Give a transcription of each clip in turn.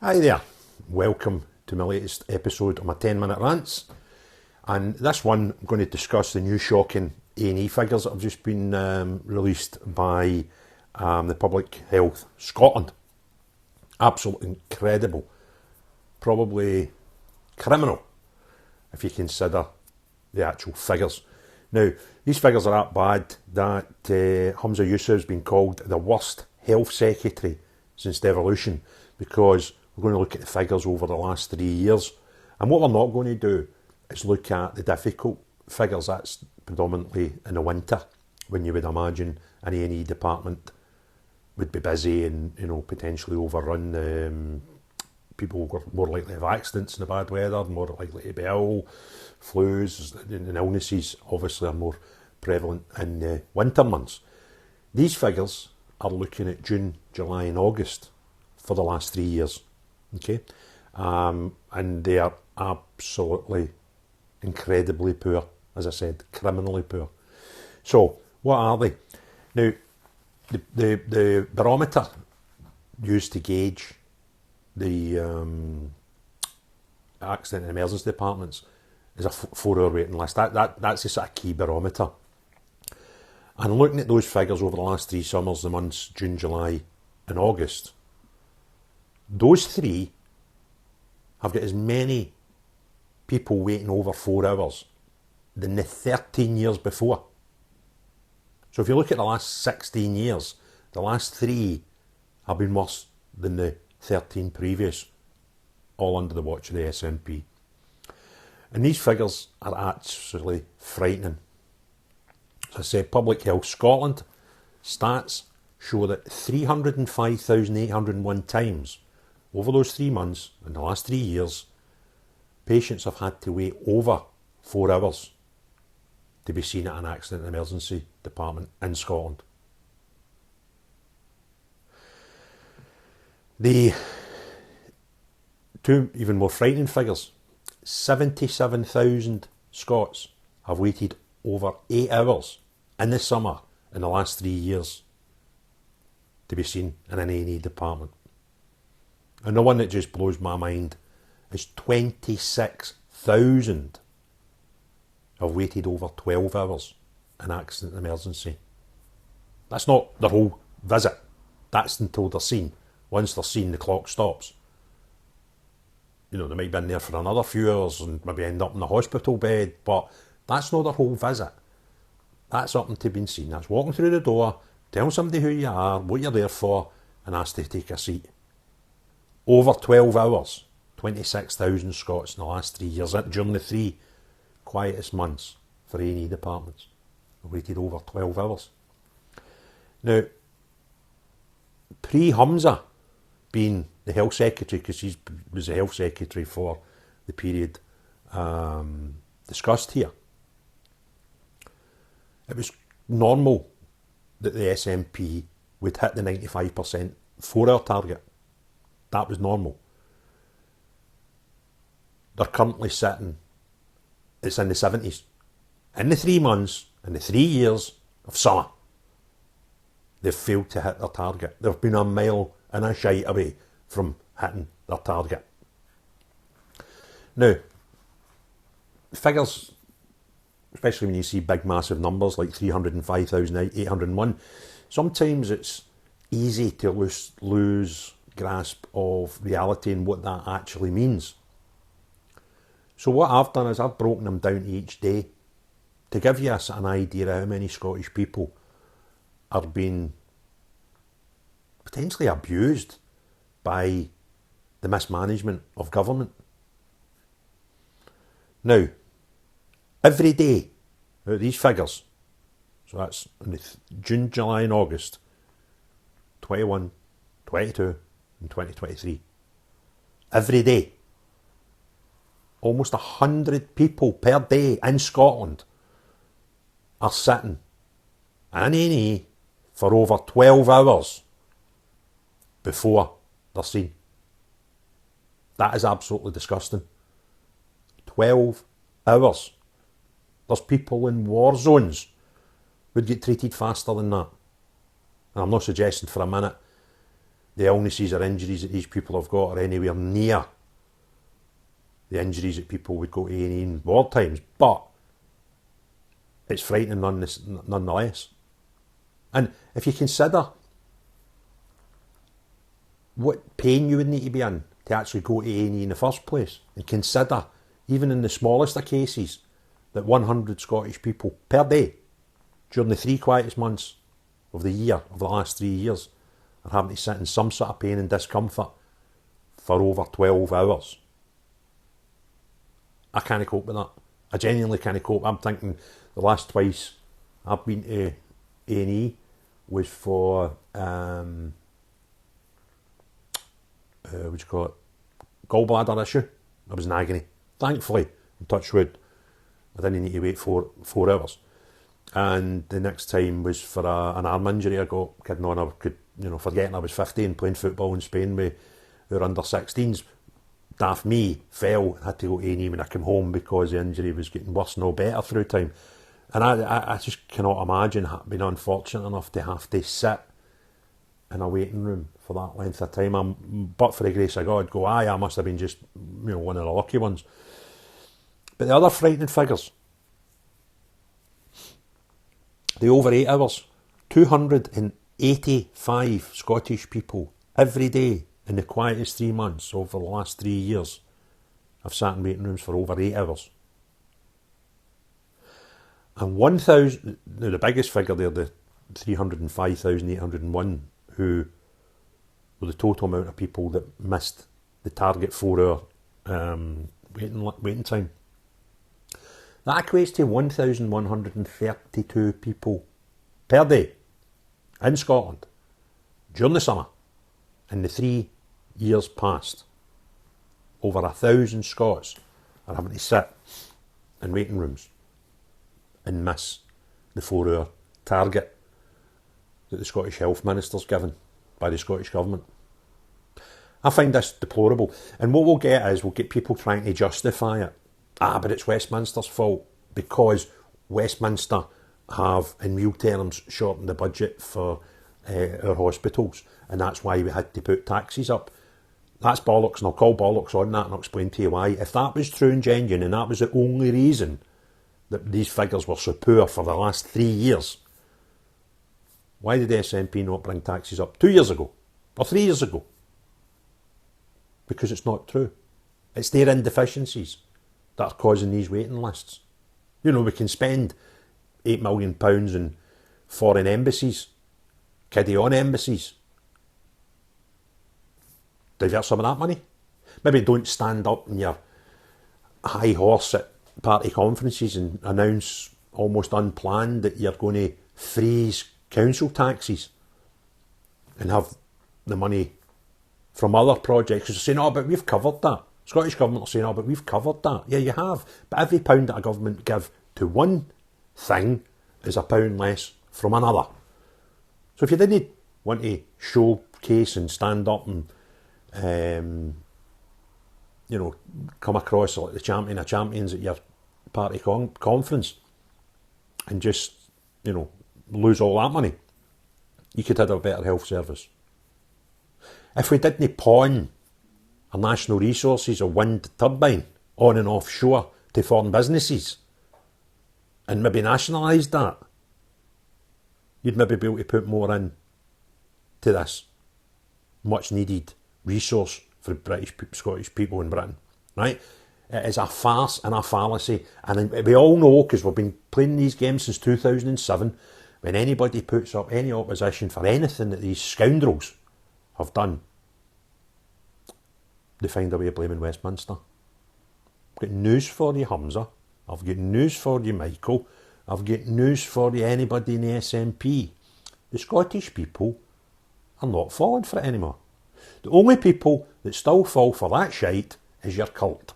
Hi there, welcome to my latest episode of my 10-minute rants, and this one I'm going to discuss the new shocking A&E figures that have just been released by the Public Health Scotland. Absolutely incredible, probably criminal if you consider the actual figures. Now, these figures are that bad that Humza Yousaf has been called the worst health secretary since devolution, because we're going to look at the figures over the last 3 years. And what we're not going to do is look at the difficult figures. That's predominantly in the winter, when you would imagine an A&E department would be busy and, potentially overrun. People were more likely to have accidents in the bad weather, more likely to be ill. Flus and illnesses obviously are more prevalent in the winter months. These figures are looking at June, July and August for the last 3 years. Okay, and they are absolutely incredibly poor, as I said, criminally poor. So, what are they? Now, the barometer used to gauge the accident and emergency departments is a 4-hour waiting list. That's the sort of key barometer. And looking at those figures over the last 3 summers, the months June, July and August, those 3 have got as many people waiting over 4 hours than the 13 years before. So if you look at the last 16 years, the last 3 have been worse than the 13 previous, all under the watch of the SNP. And these figures are absolutely frightening. As I said, Public Health Scotland stats show that 305,801 times over those 3 months, in the last 3 years, patients have had to wait over 4 hours to be seen at an accident and emergency department in Scotland. The 2 even more frightening figures: 77,000 Scots have waited over 8 hours in the summer in the last 3 years to be seen in an A&E department. And the one that just blows my mind is 26,000 have waited over 12 hours in accident and emergency. That's not their whole visit. That's until they're seen. Once they're seen, the clock stops. They might be in there for another few hours and maybe end up in the hospital bed, but that's not their whole visit. That's up until being seen. That's walking through the door, telling somebody who you are, what you're there for, and ask to take a seat. Over 12 hours, 26,000 Scots in the last 3 years, during the 3 quietest months for A&E departments, have waited over 12 hours. Now, pre-Humza being the health secretary, because he was the health secretary for the period discussed here, it was normal that the SNP would hit the 95% 4-hour target. That was normal. They're currently sitting, it's in the 70s. In the 3 months, in the 3 years of summer, they've failed to hit their target. They've been a mile and a shite away from hitting their target. Now, figures, especially when you see big massive numbers like 305,801, sometimes it's easy to lose grasp of reality and what that actually means. So what I've done is I've broken them down to each day to give you an idea of how many Scottish people are being potentially abused by the mismanagement of government. Now, every day, out of these figures, so that's in June, July and August, 21, 22 and 2023, every day, almost 100 people per day in Scotland are sitting in A&E for over 12 hours before they're seen. That is absolutely disgusting. 12 hours. There's people in war zones would get treated faster than that. And I'm not suggesting for a minute the illnesses or injuries that these people have got are anywhere near the injuries that people would go to A&E in war times, but it's frightening nonetheless. And if you consider what pain you would need to be in to actually go to A&E in the first place, and consider, even in the smallest of cases, that 100 Scottish people per day during the 3 quietest months of the year, of the last 3 years, are having to sit in some sort of pain and discomfort for over 12 hours. I can't cope with that. I genuinely can't cope. I'm thinking the last twice I've been to A&E was for, what do you call it, gallbladder issue. I was in agony. Thankfully, in touch wood, I didn't need to wait 4 hours. And the next time was for an arm injury I got, kidding on, I could, forgetting I was 15 playing football in Spain with our under 16s. Daft me, fell, had to go to A&E when I came home because the injury was getting worse, no better through time. And I just cannot imagine being unfortunate enough to have to sit in a waiting room for that length of time. But for the grace of God, I must have been just, one of the lucky ones. But the other frightening figures, the over 8 hours, 285 Scottish people every day in the quietest 3 months over the last 3 years have sat in waiting rooms for over 8 hours. And 1,000, the biggest figure there, the 305,801, who were the total amount of people that missed the target 4 hour waiting time. That equates to 1,132 people per day in Scotland during the summer in the 3 years past. Over 1,000 Scots are having to sit in waiting rooms and miss the 4 hour target that the Scottish Health Minister's given by the Scottish Government. I find this deplorable, and what we'll get is we'll get people trying to justify it. But it's Westminster's fault because Westminster have, in real terms, shortened the budget for our hospitals, and that's why we had to put taxes up. That's bollocks, and I'll call bollocks on that and I'll explain to you why. If that was true and genuine, and that was the only reason that these figures were so poor for the last 3 years, why did the SNP not bring taxes up 2 years ago or 3 years ago? Because it's not true. It's their indeficiencies that are causing these waiting lists. We can spend £8 million in foreign embassies, kiddie on embassies. Divert some of that money. Maybe don't stand up in your high horse at party conferences and announce almost unplanned that you're going to freeze council taxes and have the money from other projects. Because they're saying, but we've covered that. Scottish Government are saying, but we've covered that. Yeah, you have. But every pound that a government give to one thing is a pound less from another. So if you didn't want to showcase and stand up and come across like the champion of champions at your party conference and just, lose all that money, you could have a better health service. If we didn't pawn our national resources, a wind turbine, on and offshore to foreign businesses, and maybe nationalise that, you'd maybe be able to put more in to this much needed resource for Scottish people in Britain, right? It is a farce and a fallacy, and we all know, because we've been playing these games since 2007, when anybody puts up any opposition for anything that these scoundrels have done, they find a way of blaming Westminster. I've got news for you, Humza. I've got news for you, Michael. I've got news for you, anybody in the SNP. The Scottish people are not falling for it anymore. The only people that still fall for that shite is your cult.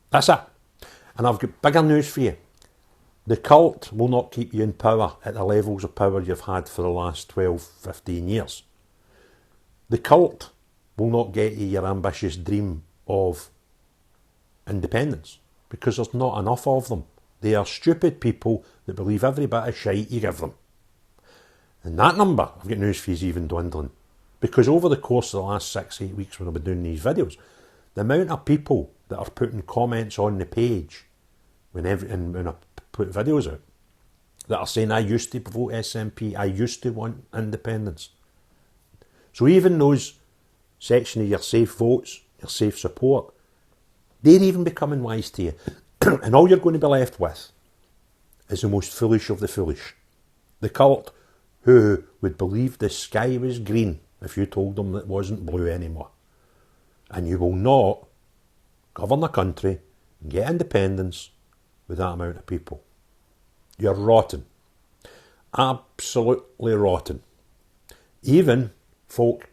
That's it. And I've got bigger news for you. The cult will not keep you in power at the levels of power you've had for the last 12, 15 years. The cult will not get you your ambitious dream of independence, because there's not enough of them. They are stupid people that believe every bit of shite you give them. And that number, I've got news for you, is even dwindling. Because over the course of the last 6-8 weeks when I've been doing these videos, the amount of people that are putting comments on the page when I put videos out, that are saying, I used to vote SNP, I used to want independence. So even those section of your safe votes, your safe support, they're even becoming wise to you. And all you're going to be left with is the most foolish of the foolish. The cult who would believe the sky was green if you told them it wasn't blue anymore. And you will not govern a country and get independence with that amount of people. You're rotten. Absolutely rotten. Even folk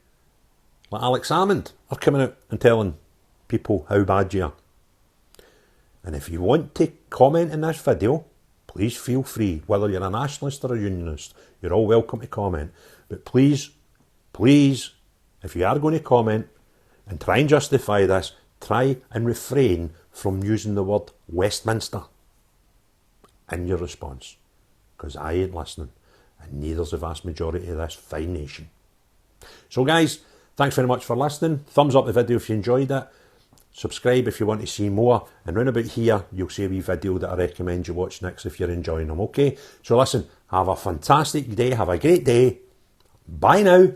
like Alex Salmond are coming out and telling people how bad you are. And if you want to comment in this video, please feel free. Whether you're a nationalist or a unionist, you're all welcome to comment. But please, please, if you are going to comment and try and justify this, try and refrain from using the word Westminster in your response. Because I ain't listening, and neither's the vast majority of this fine nation. So guys, thanks very much for listening. Thumbs up the video if you enjoyed it. Subscribe if you want to see more. And round about here, you'll see a wee video that I recommend you watch next if you're enjoying them, okay? So listen, have a fantastic day. Have a great day. Bye now.